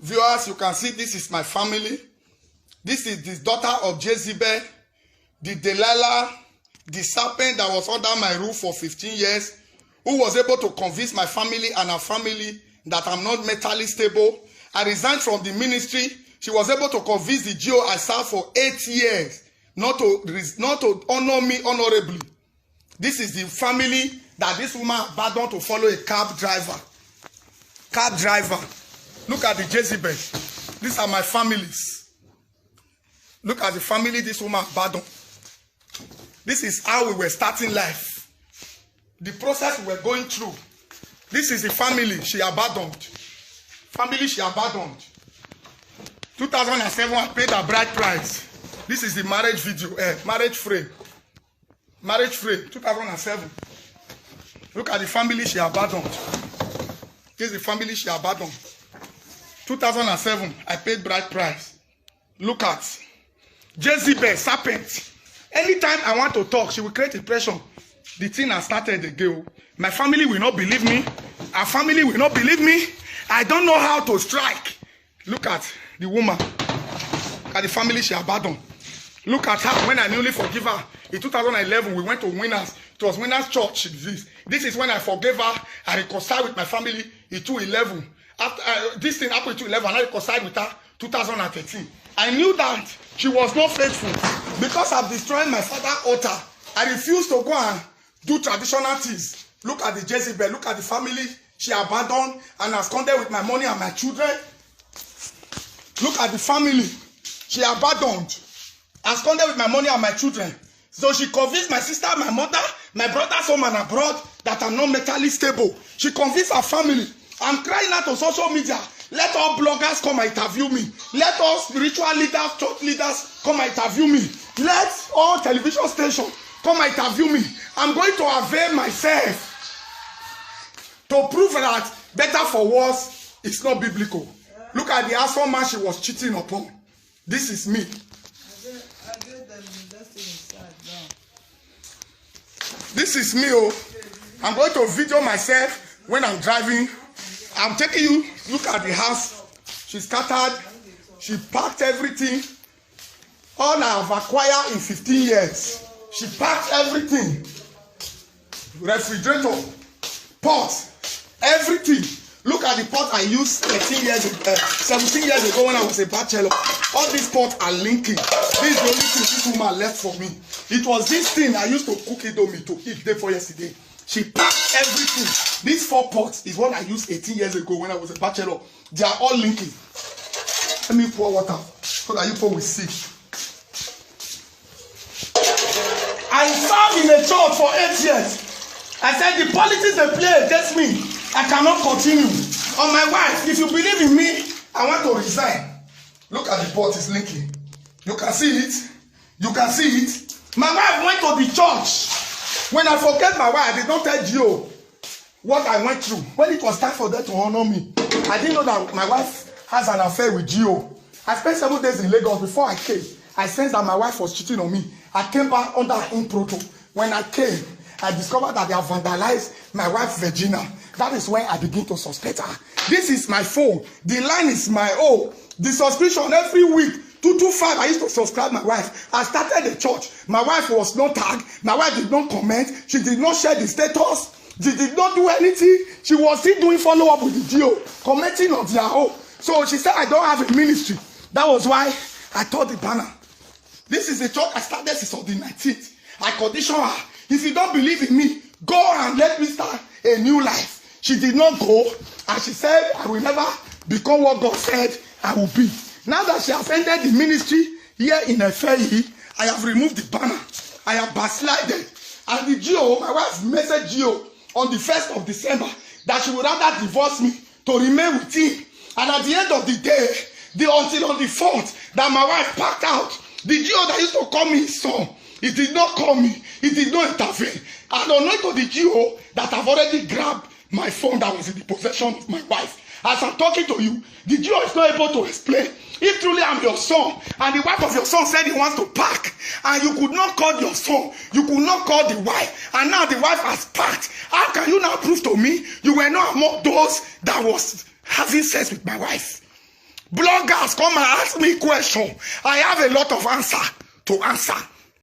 Viewers, you can see this is my family. This is the daughter of Jezebel, the Delilah, the serpent that was under my roof for 15 years, who was able to convince my family and her family that I'm not mentally stable. I resigned from the ministry. She was able to convince the GO I served for 8 years not to honor me honorably. This is the family that this woman abandoned to follow a cab driver. Cab driver. Look at the Jezebel. These are my families. Look at the family this woman abandoned. This is how we were starting life. The process we were going through. This is the family she abandoned. Family she abandoned. 2007, I paid her bride price. This is the marriage video, marriage frame. Marriage frame, 2007. Look at the family she abandoned. This is the family she abandoned. 2007, I paid bride price. Look at Jezebel, serpent. Anytime I want to talk, she will create impression. The thing has started again. My family will not believe me. Our family will not believe me. I don't know how to strike. Look at the woman. Look at the family she abandoned. Look at her when I newly forgive her. In 2011, we went to Winners. It was Winners Church. This is when I forgave her. I reconciled with my family in 2011. After this thing happened in 2011, I reconciled with her 2013. I knew that she was not faithful because of destroying my father's altar. I refused to go and do traditional things. Look at the Jezebel. Look at the family she abandoned and absconded with my money and my children. Look at the family she abandoned, absconded with my money and my children. So she convinced my sister, my mother, my brother's home and abroad that I'm not mentally stable. She convinced her family. I'm crying out on social media. Let all bloggers come and interview me. Let all spiritual leaders, church leaders come and interview me. Let all television stations come and interview me. I'm going to avail myself to prove that better for worse is not biblical. Look at the handsome man she was cheating upon. This is me. This is me. Oh, I'm going to video myself when I'm driving. I'm taking you. Look at the house. She scattered. She packed everything. All I have acquired in 15 years. She packed everything. Refrigerator, pot, everything. Look at the pot I used 17 years ago when I was a bachelor. All these pots are linking. This is the only thing this woman left for me. It was this thing I used to cook it on me to eat day for yesterday. She packed everything. These 4 pots is what I used 18 years ago when I was a bachelor. They are all linking. Let me pour water so that you people will see. I served in a church for 8 years. I said the politics they play against me, I cannot continue. On my wife, if you believe in me, I want to resign. Look at the pot, it's linking. You can see it. You can see it. My wife went to the church. When I forget my wife, I did not tell you what I went through. When it was time for them to honor me, I didn't know that my wife has an affair with Gio. I spent 7 days in Lagos before I came. I sensed that my wife was cheating on me. I came back under improto. When I came, I discovered that they have vandalized my wife Virginia. That is when I begin to suspect her. This is my phone. The line is my own. The subscription every week. 225, I used to subscribe my wife. I started the church. My wife was not tagged. My wife did not comment. She did not share the status. She did not do anything. She was still doing follow-up with the GO, commenting on their own. So she said, I don't have a ministry. That was why I tore the banner. This is the church I started since on the 19th. I conditioned her. If you don't believe in me, go and let me start a new life. She did not go. And she said, I will never become what God said I will be. Now that she has ended the ministry here in FAE, I have removed the banner. I have backslided. And the GO, my wife messaged GO on the 1st of December that she would rather divorce me to remain with him. And at the end of the day, until on the 4th, that my wife packed out. The GO that used to call me his son, he did not call me. He did not intervene. And unknown to the GO that I've already grabbed my phone that was in the possession of my wife. As I'm talking to you, the GO is not able to explain. If truly I'm your son, and the wife of your son said he wants to pack, and you could not call your son, you could not call the wife, and now the wife has packed, how can you now prove to me you were not among those that was having sex with my wife? Bloggers come and ask me questions. I have a lot of answer to answer.